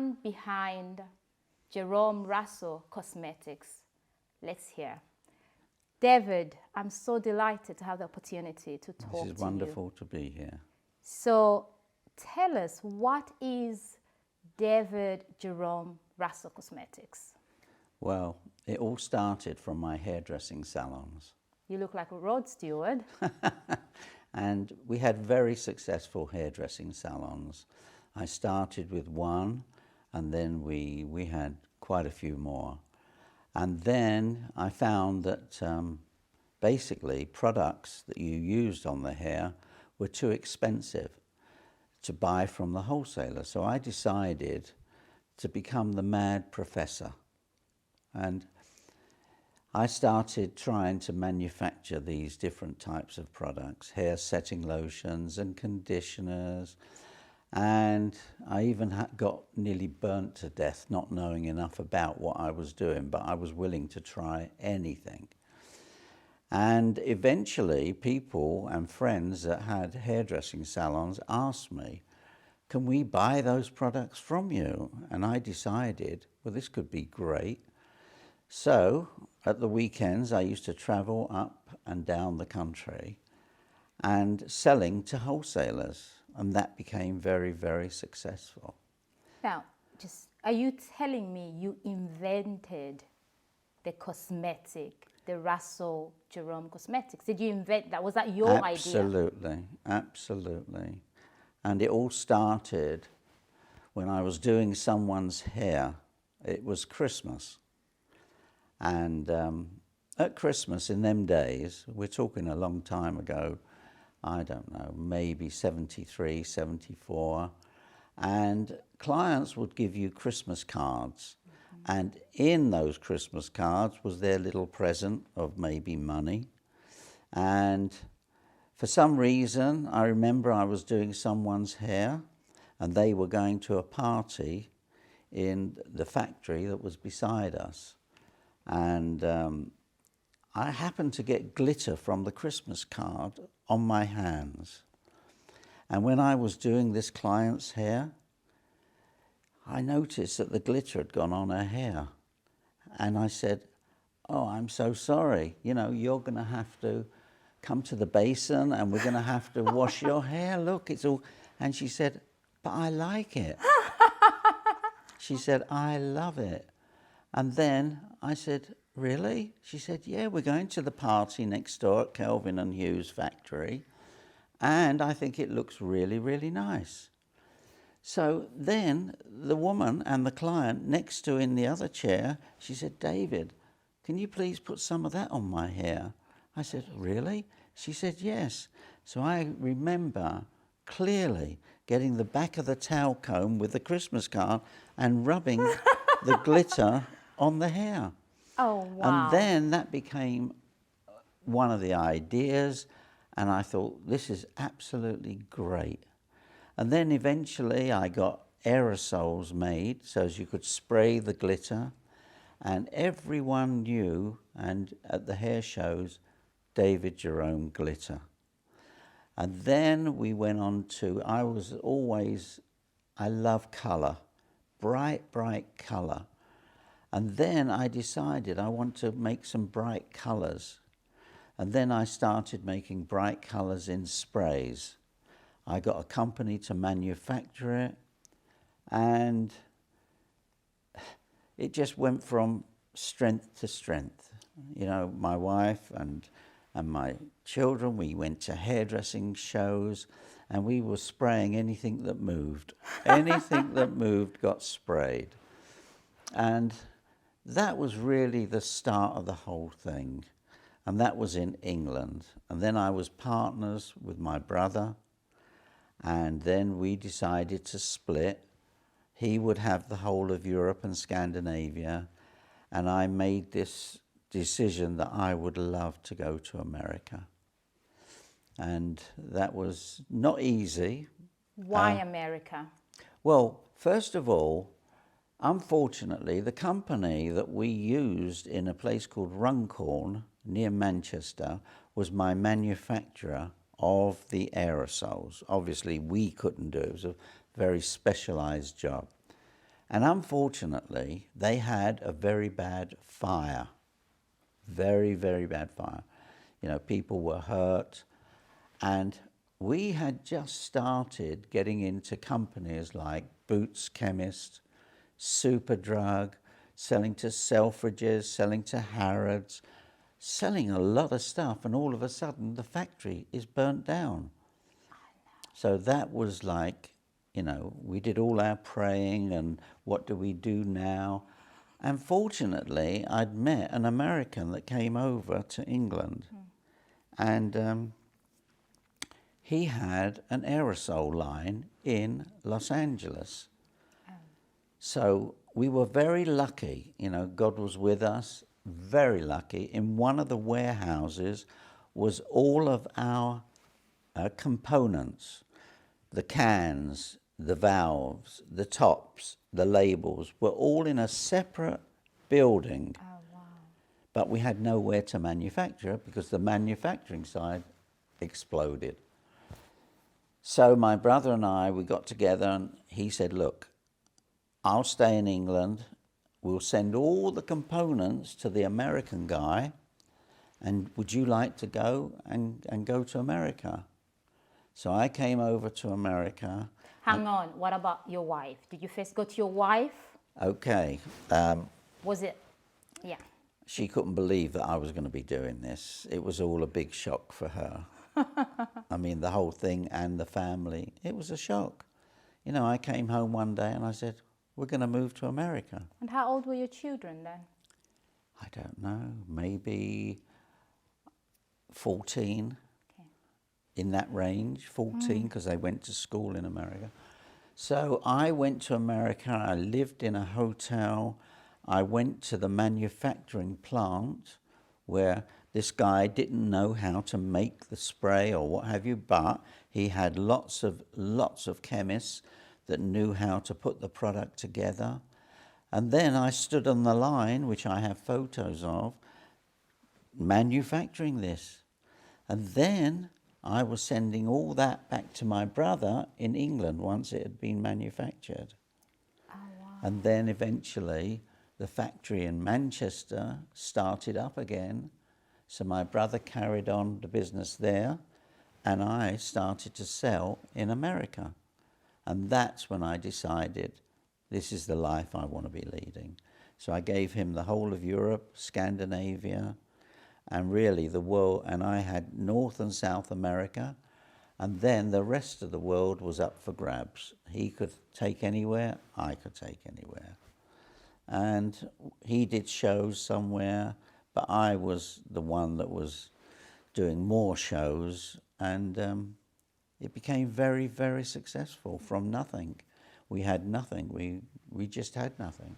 man behind Jerome Russell Cosmetics. Let's hear. David, I'm so delighted to have the opportunity to talk to you. This is wonderful to be here. So tell us, what is David Jerome Russell Cosmetics? Well, it all started from my hairdressing salons. You look like a road steward. And we had very successful hairdressing salons. I started with one, and then we had quite a few more. And then I found that basically products that you used on the hair were too expensive to buy from the wholesaler. So I decided to become the mad professor. And I started trying to manufacture these different types of products, hair setting lotions and conditioners. And I even got nearly burnt to death not knowing enough about what I was doing, but I was willing to try anything. And eventually people and friends that had hairdressing salons asked me, can we buy those products from you? And I decided, well, this could be great. So at the weekends, I used to travel up and down the country and selling to wholesalers. And that became very, very successful. Now, are you telling me you invented the cosmetic, the Russell Jerome Cosmetics? Did you invent that? Was that your idea? Absolutely, absolutely. And it all started when I was doing someone's hair. It was Christmas. And at Christmas in them days, we're talking a long time ago, I don't know, maybe 73, 74, and clients would give you Christmas cards. Mm-hmm. And in those Christmas cards was their little present of maybe money. And for some reason, I remember I was doing someone's hair and they were going to a party in the factory that was beside us. And I happened to get glitter from the Christmas card on my hands. And when I was doing this client's hair, I noticed that the glitter had gone on her hair. And I said, oh, I'm so sorry. You know, you're going to have to come to the basin and we're going to have to wash your hair. Look, it's all... And she said, but I like it. She said, I love it. And then I said, really? She said, yeah, we're going to the party next door at Kelvin and Hughes factory. And I think it looks really, really nice. So then the woman and the client next to in the other chair, she said, David, can you please put some of that on my hair? I said, really? She said, yes. So I remember clearly getting the back of the towel comb with the Christmas card and rubbing the glitter on the hair. Oh, wow. And then that became one of the ideas, and I thought, this is absolutely great. And then eventually I got aerosols made so as you could spray the glitter, and everyone knew, and at the hair shows, David Jerome glitter. And then we went on to, I love colour, bright, bright colour. And then I decided I want to make some bright colours. And then I started making bright colours in sprays. I got a company to manufacture it, and it just went from strength to strength. You know, my wife and my children, we went to hairdressing shows, and we were spraying anything that moved. Anything that moved got sprayed. And that was really the start of the whole thing. And that was in England. And then I was partners with my brother. And then we decided to split. He would have the whole of Europe and Scandinavia. And I made this decision that I would love to go to America. And that was not easy. Why America? Well, first of all, unfortunately, the company that we used in a place called Runcorn near Manchester was my manufacturer of the aerosols. Obviously, we couldn't do it. It was a very specialized job. And unfortunately, they had a very bad fire. Very, very bad fire. You know, people were hurt. And we had just started getting into companies like Boots Chemist, Superdrug, selling to Selfridges, selling to Harrods, selling a lot of stuff. And all of a sudden, the factory is burnt down. So that was like, you know, we did all our praying and what do we do now? And fortunately, I'd met an American that came over to England. And he had an aerosol line in Los Angeles. So we were very lucky, you know, God was with us, very lucky. In one of the warehouses was all of our components, the cans, the valves, the tops, the labels, were all in a separate building. Oh, wow. But we had nowhere to manufacture because the manufacturing side exploded. So my brother and I, we got together and he said, look, I'll stay in England. We'll send all the components to the American guy. And would you like to go and go to America? So I came over to America. Hang on, what about your wife? Did you first go to your wife? Okay. Was it, yeah. She couldn't believe that I was going to be doing this. It was all a big shock for her. I mean, the whole thing and the family, it was a shock. You know, I came home one day and I said, we're going to move to America. And how old were your children then? I don't know, maybe 14, Okay. in that range, 14, because they went to school in America. So I went to America, I lived in a hotel, I went to the manufacturing plant where this guy didn't know how to make the spray or what have you, but he had lots of chemists that knew how to put the product together. And then I stood on the line, which I have photos of, manufacturing this. And then I was sending all that back to my brother in England once it had been manufactured. Oh, wow. And then eventually the factory in Manchester started up again. So my brother carried on the business there and I started to sell in America. And that's when I decided this is the life I want to be leading. So I gave him the whole of Europe, Scandinavia, and really the world, and I had North and South America, and then the rest of the world was up for grabs. He could take anywhere, I could take anywhere. And he did shows somewhere, but I was the one that was doing more shows, and it became very, very successful from nothing. We had nothing, we just had nothing.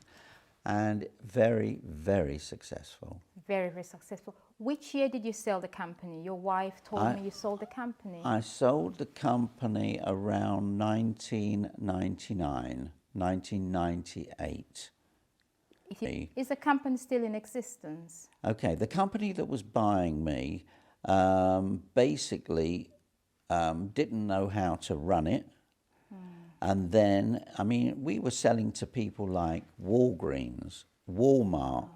And very, very successful. Very, very successful. Which year did you sell the company? Your wife told me you sold the company. I sold the company around 1999, 1998. Is the company still in existence? Okay, the company that was buying me basically didn't know how to run it. And then, I mean, we were selling to people like Walgreens, Walmart,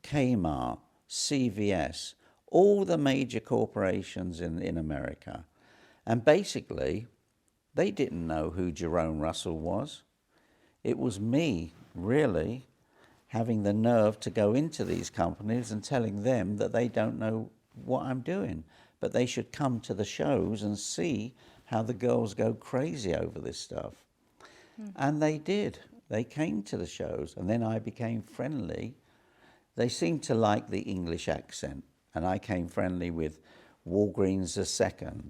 Kmart, CVS, all the major corporations in America. And basically, they didn't know who Jerome Russell was. It was me, really, having the nerve to go into these companies and telling them that they don't know what I'm doing, but they should come to the shows and see how the girls go crazy over this stuff. And they did. They came to the shows, and then I became friendly. They seemed to like the English accent, and I came friendly with Walgreens II,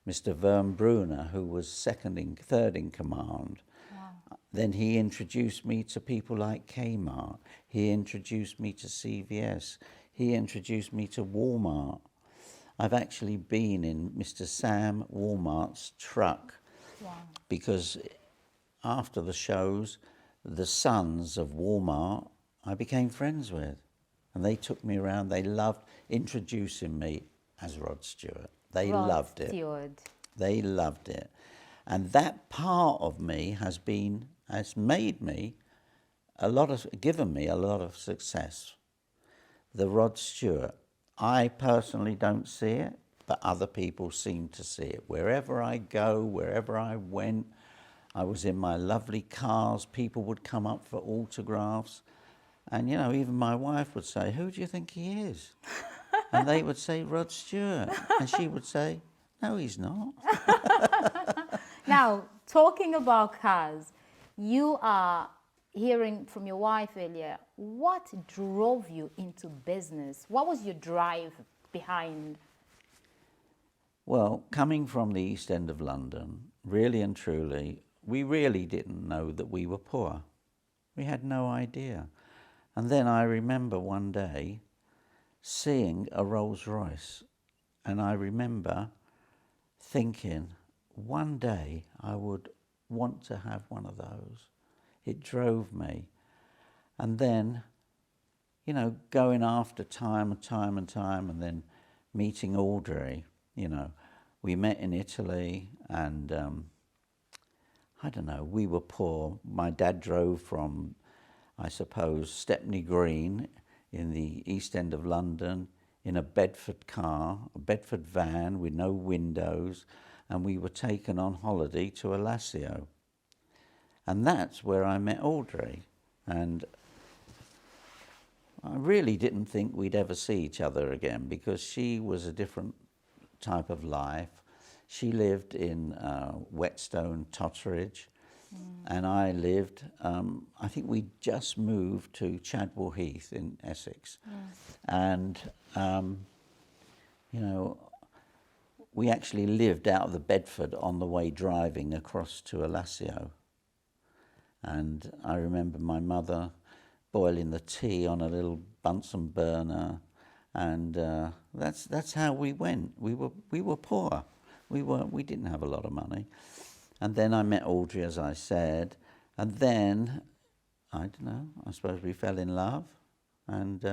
Mr. Vern Bruner, who was third in command. Wow. Then he introduced me to people like Kmart. He introduced me to CVS. He introduced me to Walmart. I've actually been in Mr. Sam Walmart's truck. Wow. Because after the shows, the sons of Walmart, I became friends with. And they took me around. They loved introducing me as Rod Stewart. They loved it. They loved it. And that part of me has made me given me a lot of success. The Rod Stewart, I personally don't see it, but other people seem to see it. Wherever I go, wherever I went, I was in my lovely cars, people would come up for autographs. And, you know, even my wife would say, "Who do you think he is?" And they would say, "Rod Stewart." And she would say, "No, he's not." Now, talking about cars, you are hearing from your wife earlier. What drove you into business? What was your drive behind? Well, coming from the East End of London, really and truly, we really didn't know that we were poor. We had no idea. And then I remember one day seeing a Rolls Royce, and I remember thinking, one day I would want to have one of those. It drove me. And then, you know, going after time and time and time, and then meeting Audrey, you know, we met in Italy, and I don't know, we were poor. My dad drove from, I suppose, Stepney Green in the East End of London in a Bedford car, a Bedford van with no windows, and we were taken on holiday to Alassio. And that's where I met Audrey. And I really didn't think we'd ever see each other again, because she was a different type of life. She lived in Whetstone, Totteridge, and I lived, I think we just moved to Chadwell Heath in Essex. And, you know, we actually lived out of the Bedford on the way driving across to Alassio. And I remember my mother boiling the tea on a little Bunsen burner, and that's how we went. We were poor. We didn't have a lot of money. And then I met Audrey, as I said, and then I don't know, I suppose we fell in love, and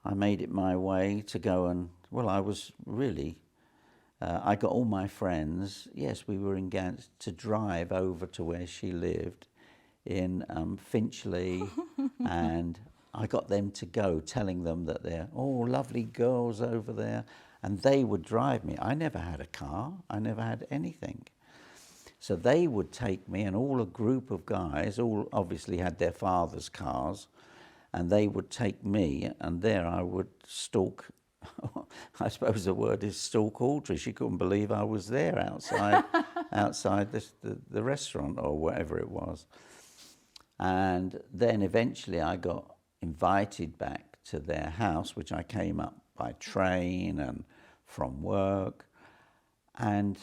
I made it my way to go and, well, I was really, I got all my friends, yes, we were engaged, to drive over to where she lived in Finchley, and I got them to go, telling them that they're all lovely girls over there, and they would drive me. I never had a car, I never had anything. So they would take me, and all a group of guys, all obviously had their father's cars, and they would take me, and there I would stalk, I suppose the word is stalk Audrey. She couldn't believe I was there outside the restaurant or whatever it was. And then eventually I got invited back to their house, which I came up by train and from work. And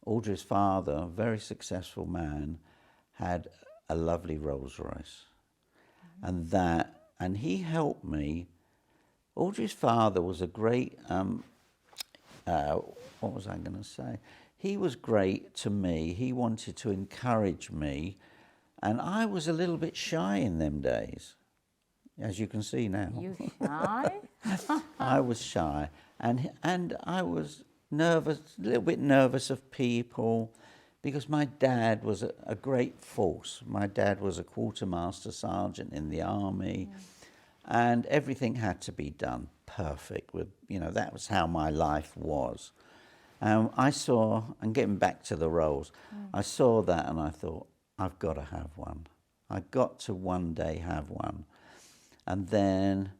Audrey's father, a very successful man, had a lovely Rolls Royce. And he helped me. Audrey's father was a great, what was I going to say? He was great to me. He wanted to encourage me. And I was a little bit shy in them days, as you can see now. You shy? I was shy. And I was nervous, a little bit nervous of people, because my dad was a great force. My dad was a quartermaster sergeant in the army, and everything had to be done perfect. With, you know, that was how my life was. I saw, and getting back to the roles, I saw that and I thought, I've got to have one. I've got to one day have one. And then,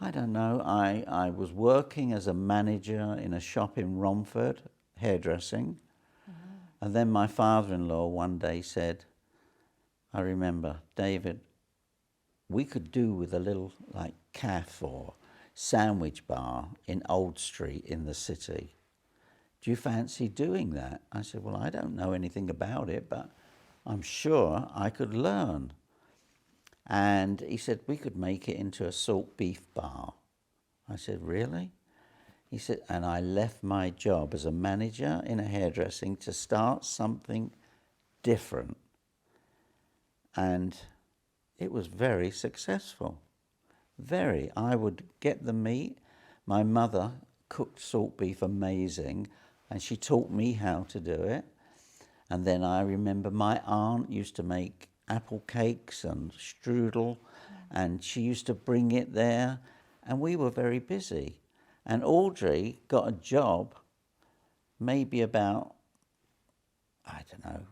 I don't know, I was working as a manager in a shop in Romford, hairdressing. And then my father-in-law one day said, I remember, David, we could do with a little like cafe or sandwich bar in Old Street in the city. Do you fancy doing that? I said, well, I don't know anything about it, but I'm sure I could learn. And he said, we could make it into a salt beef bar. I said, really? He said, and I left my job as a manager in a hairdressing to start something different. And it was very successful. Very. I would get the meat. My mother cooked salt beef amazing, and she taught me how to do it. And then I remember my aunt used to make apple cakes and strudel, and she used to bring it there, and we were very busy. And Audrey got a job maybe about, I don't know,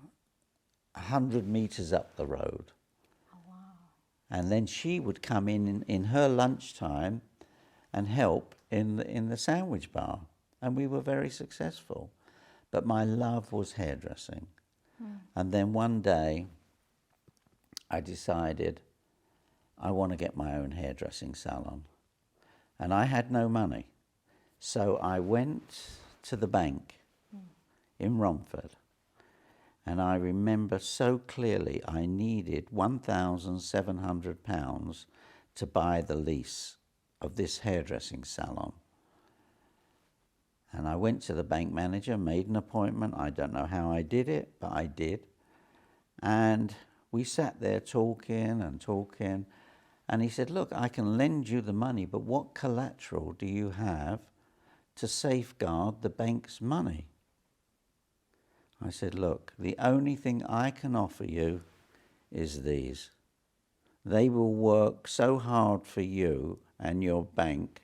100 metres up the road. Oh, wow. And then she would come in her lunchtime and help in the sandwich bar. And we were very successful. But my love was hairdressing. And then one day I decided I want to get my own hairdressing salon. And I had no money. So I went to the bank in Romford. And I remember so clearly I needed £1,700 to buy the lease of this hairdressing salon. And I went to the bank manager, made an appointment. I don't know how I did it, but I did. And we sat there talking and talking. And he said, look, I can lend you the money, but what collateral do you have to safeguard the bank's money? I said, look, the only thing I can offer you is these. They will work so hard for you and your bank,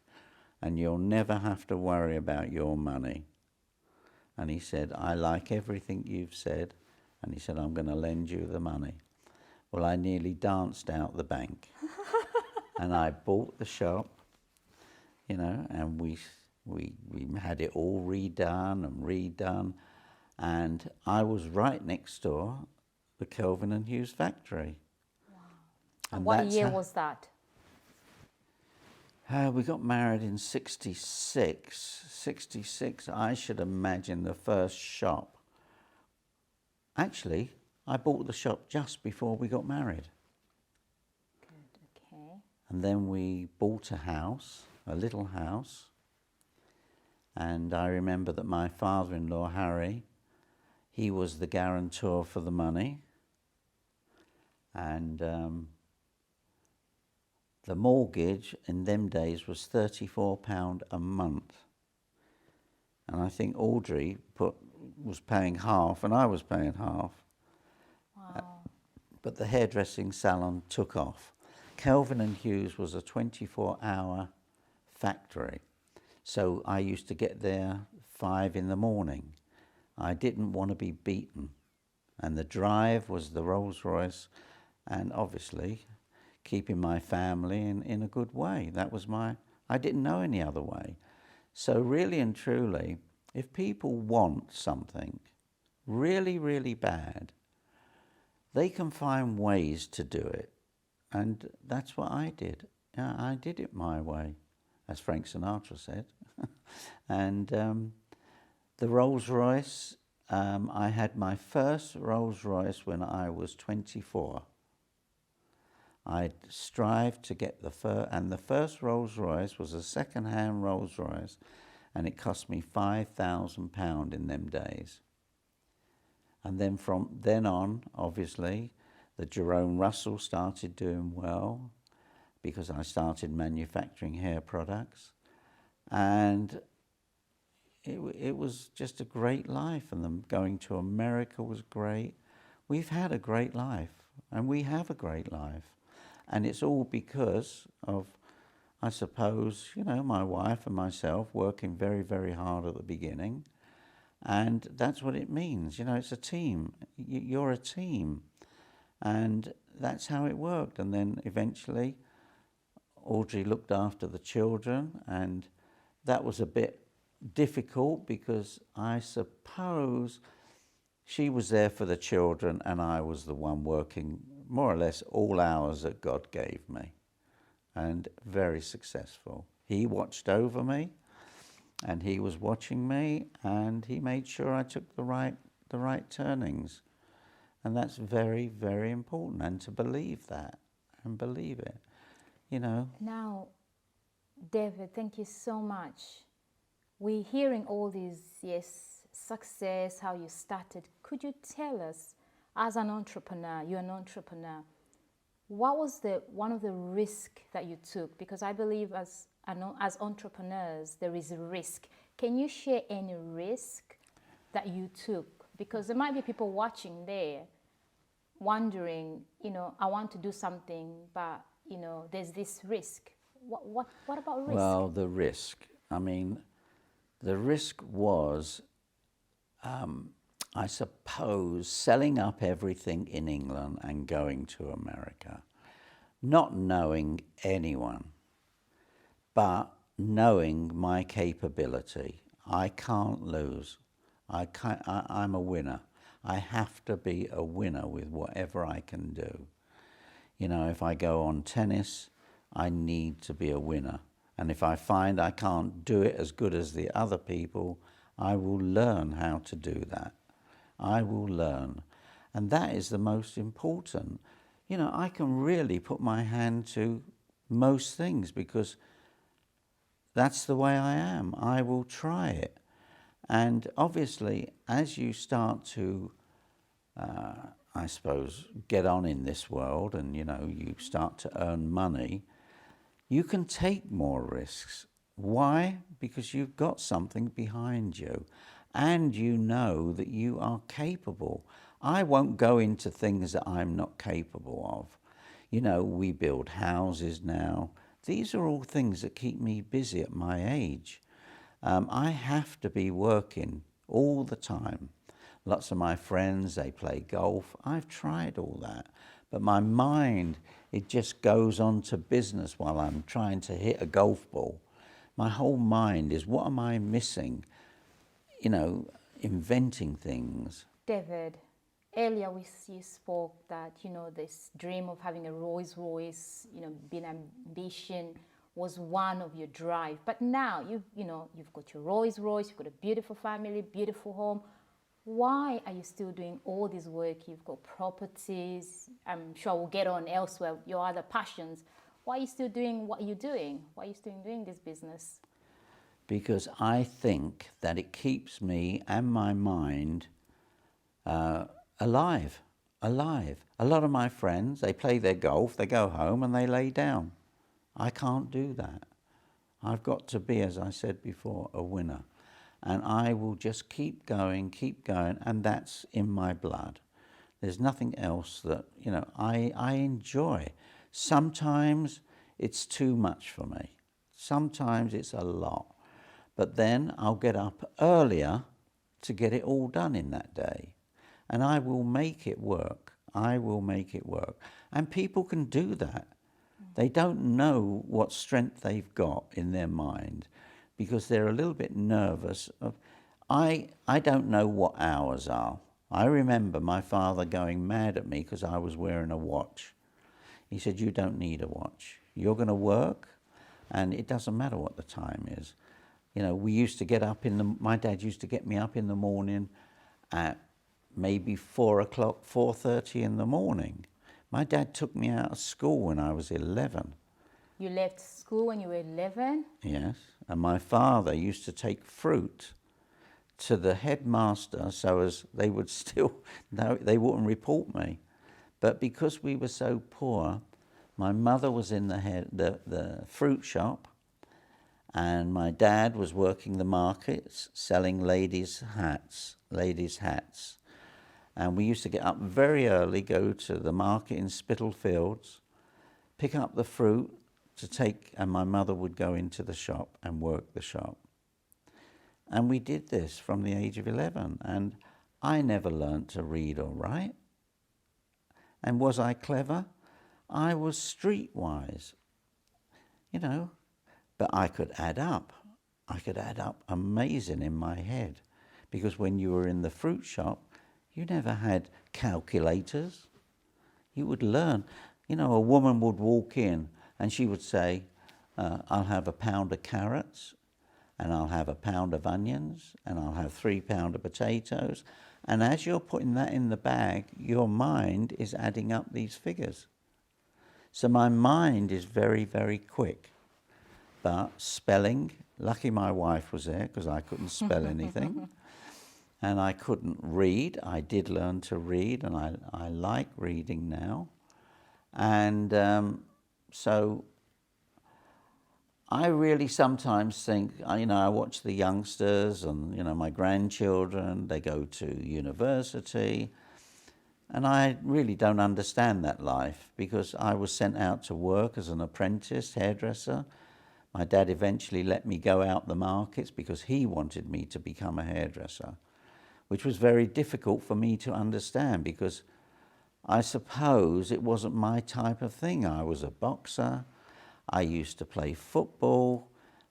and you'll never have to worry about your money. And he said, I like everything you've said. And he said, I'm going to lend you the money. Well, I nearly danced out the bank. And I bought the shop, you know, and we had it all redone and redone. And I was right next door, the Kelvin and Hughes factory. Wow. And what year was that? We got married in 66. 66, I should imagine the first shop. Actually, I bought the shop just before we got married. Good, okay. And then we bought a house, a little house. And I remember that my father-in-law, Harry, he was the guarantor for the money. And the mortgage in them days was £34 a month. And I think Audrey was paying half and I was paying half. Wow. But the hairdressing salon took off. Kelvin and Hughes was a 24-hour factory. So I used to get there 5 in the morning. I didn't want to be beaten. And the drive was the Rolls Royce, and obviously keeping my family in a good way. That was I didn't know any other way. So really and truly, if people want something really, really bad, they can find ways to do it. And that's what I did. I did it my way, as Frank Sinatra said. And the Rolls Royce, I had my first Rolls Royce when I was 24. I strived to get the first Rolls Royce was a second-hand Rolls Royce, and it cost me £5,000 in them days. And then from then on, obviously, the Jerome Russell started doing well because I started manufacturing hair products, and it was just a great life. And then going to America was great. We've had a great life, and we have a great life. And it's all because of, I suppose, you know, my wife and myself working very, very hard at the beginning. And that's what it means. You know, it's a team. You're a team. And that's how it worked. And then eventually, Audrey looked after the children. And that was a bit difficult because I suppose she was there for the children and I was the one working more or less all hours that God gave me, and very successful. He watched over me, and he was watching me, and he made sure I took the right turnings, and that's very, very important. And to believe that and believe it, you know. Now, David, thank you so much. We're hearing all these, yes, success, how you started. Could you tell us, as an entrepreneur, you're an entrepreneur, what was one of the risks that you took? Because I believe as entrepreneurs, there is a risk. Can you share any risk that you took? Because there might be people watching there wondering, I want to do something, but, there's this risk. What about risk? Well, the risk. I mean, the risk was, I suppose, selling up everything in England and going to America, not knowing anyone, but knowing my capability. I can't lose. I'm a winner. I have to be a winner with whatever I can do. If I go on tennis, I need to be a winner. And if I find I can't do it as good as the other people, I will learn how to do that. I will learn. And that is the most important. I can really put my hand to most things because that's the way I am. I will try it. And obviously, as you start to, I suppose, get on in this world and, you start to earn money, you can take more risks. Why? Because you've got something behind you and you know that you are capable. I won't go into things that I'm not capable of. We build houses now. These are all things that keep me busy at my age. I have to be working all the time. Lots of my friends, they play golf. I've tried all that. But my mind, it just goes on to business while I'm trying to hit a golf ball. My whole mind is, what am I missing? Inventing things. David, earlier you spoke that, this dream of having a Rolls Royce, being ambition was one of your drive. But now you've got your Rolls Royce, you've got a beautiful family, beautiful home. Why are you still doing all this work? You've got properties. I'm sure we'll get on elsewhere, your other passions. Why are you still doing what you're doing? Why are you still doing this business? Because I think that it keeps me and my mind alive. A lot of my friends, they play their golf, they go home and they lay down. I can't do that. I've got to be, as I said before, a winner. And I will just keep going, and that's in my blood. There's nothing else that, I enjoy. Sometimes it's too much for me. Sometimes it's a lot. But then I'll get up earlier to get it all done in that day. And I will make it work. I will make it work. And people can do that. They don't know what strength they've got in their mind because they're a little bit nervous. I don't know what hours are. I remember my father going mad at me because I was wearing a watch. He said, you don't need a watch. You're going to work and it doesn't matter what the time is. We used to get up my dad used to get me up in the morning at maybe 4 o'clock, 4:30 in the morning. My dad took me out of school when I was 11. You left school when you were 11? Yes, and my father used to take fruit to the headmaster so as they would they wouldn't report me. But because we were so poor, my mother was in the fruit shop and my dad was working the markets selling ladies' hats. And we used to get up very early, go to the market in Spitalfields, pick up the fruit to take, and my mother would go into the shop and work the shop. And we did this from the age of 11, and I never learnt to read or write. And was I clever? I was streetwise, but I could add up. I could add up amazing in my head, because when you were in the fruit shop, you never had calculators. You would learn. A woman would walk in and she would say, I'll have a pound of carrots and I'll have a pound of onions and I'll have 3 pounds of potatoes. And as you're putting that in the bag, your mind is adding up these figures. So my mind is very, very quick. But spelling, lucky my wife was there because I couldn't spell anything. And I couldn't read. I did learn to read, and I like reading now. And so I really sometimes think, I watch the youngsters and, my grandchildren, they go to university. And I really don't understand that life, because I was sent out to work as an apprentice hairdresser. My dad eventually let me go out the markets because he wanted me to become a hairdresser, which was very difficult for me to understand, because I suppose it wasn't my type of thing. I was a boxer. I used to play football.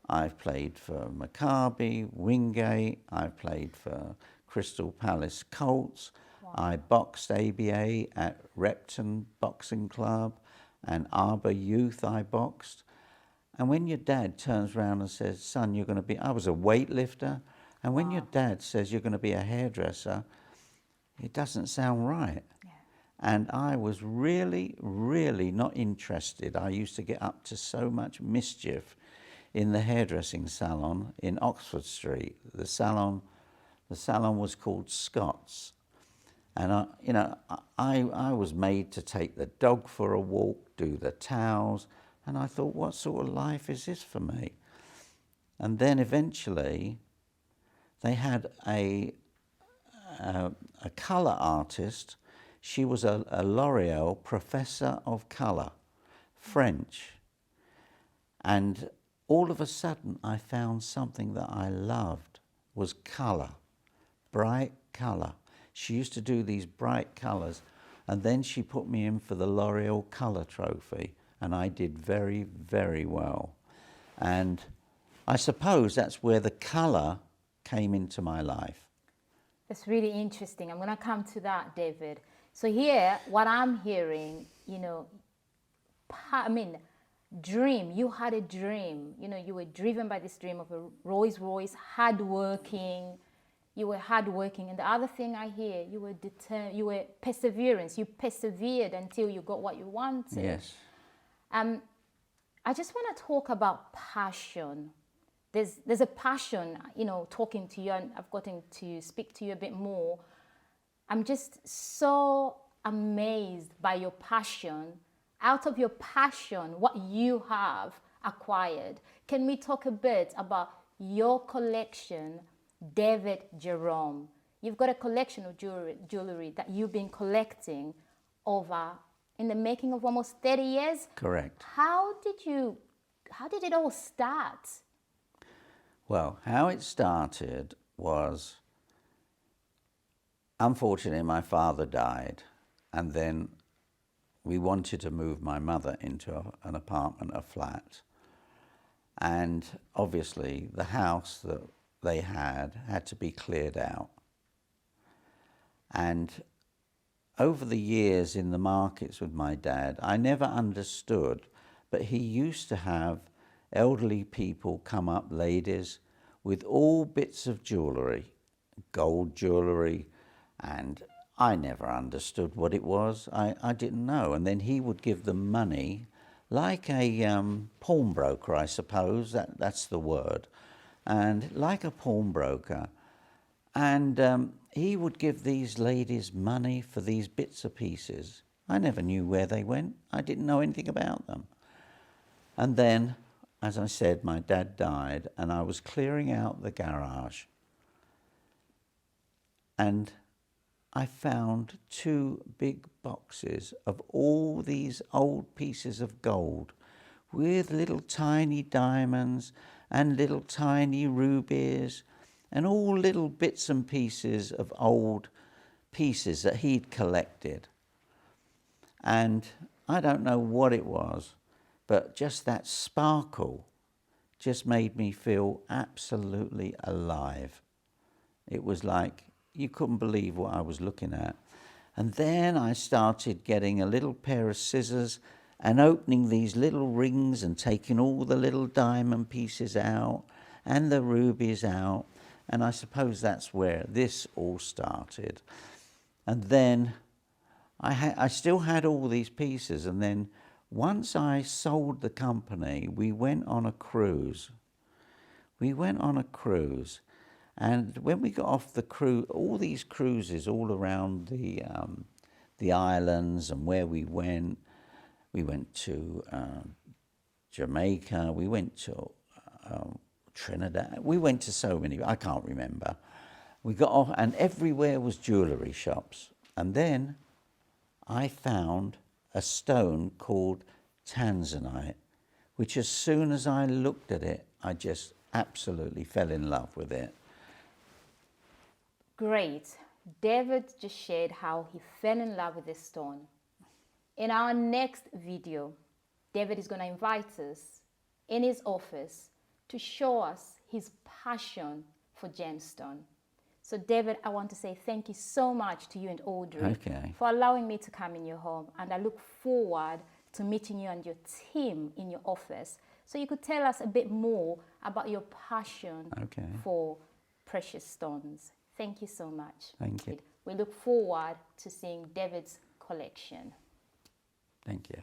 I've played for Maccabi, Wingate. I've played for Crystal Palace Colts. Wow. I boxed ABA at Repton Boxing Club, and Arbor Youth I boxed. And when your dad turns around and says, son, you're going to be, I was a weightlifter, and when your dad says you're going to be a hairdresser, it doesn't sound right. Yeah. And I was really, really not interested. I used to get up to so much mischief in the hairdressing salon in Oxford Street. The salon was called Scott's. And I was made to take the dog for a walk, do the towels, and I thought, what sort of life is this for me? And then eventually they had a colour artist. She was a L'Oreal professor of colour, French. And all of a sudden I found something that I loved, was colour, bright colour. She used to do these bright colours, and then she put me in for the L'Oreal Colour Trophy, and I did very, very well. And I suppose that's where the colour came into my life. That's really interesting. I'm going to come to that, David. So here, what I'm hearing, dream. You had a dream. You were driven by this dream of a Rolls Royce, hardworking. You were hardworking. And the other thing I hear, you were determined. You were perseverance. You persevered until you got what you wanted. Yes. I just want to talk about passion. There's a passion, talking to you, and I've gotten to speak to you a bit more. I'm just so amazed by your passion. Out of your passion, what you have acquired. Can we talk a bit about your collection, David Jerome? You've got a collection of jewelry that you've been collecting over in the making of almost 30 years. Correct. How did it all start? Well, how it started was, unfortunately, my father died, and then we wanted to move my mother into an apartment, a flat. And obviously the house that they had to be cleared out. And over the years in the markets with my dad, I never understood, but he used to have elderly people come up, ladies, with all bits of jewellery, gold jewellery, and I never understood what it was. I didn't know. And then he would give them money, like a pawnbroker, I suppose, that's the word, and like a pawnbroker. And he would give these ladies money for these bits of pieces. I never knew where they went. I didn't know anything about them. And then, as I said, my dad died, and I was clearing out the garage. And I found 2 big boxes of all these old pieces of gold with little tiny diamonds and little tiny rubies and all little bits and pieces of old pieces that he'd collected. And I don't know what it was, but just that sparkle just made me feel absolutely alive. It was like you couldn't believe what I was looking at. And then I started getting a little pair of scissors and opening these little rings and taking all the little diamond pieces out and the rubies out. And I suppose that's where this all started. And then I still had all these pieces. And then once I sold the company, we went on a cruise. And when we got off the cruise, all these cruises all around the islands and where we went to Jamaica, we went to Trinidad, we went to so many, I can't remember. We got off, and everywhere was jewellery shops. And then I found a stone called tanzanite, which as soon as I looked at it, I just absolutely fell in love with it. Great. David just shared how he fell in love with this stone. In our next video, David is going to invite us in his office to show us his passion for gemstone. So David, I want to say thank you so much to you and Audrey for allowing me to come in your home, and I look forward to meeting you and your team in your office so you could tell us a bit more about your passion for precious stones. Thank you so much. Thank you. We look forward to seeing David's collection. Thank you.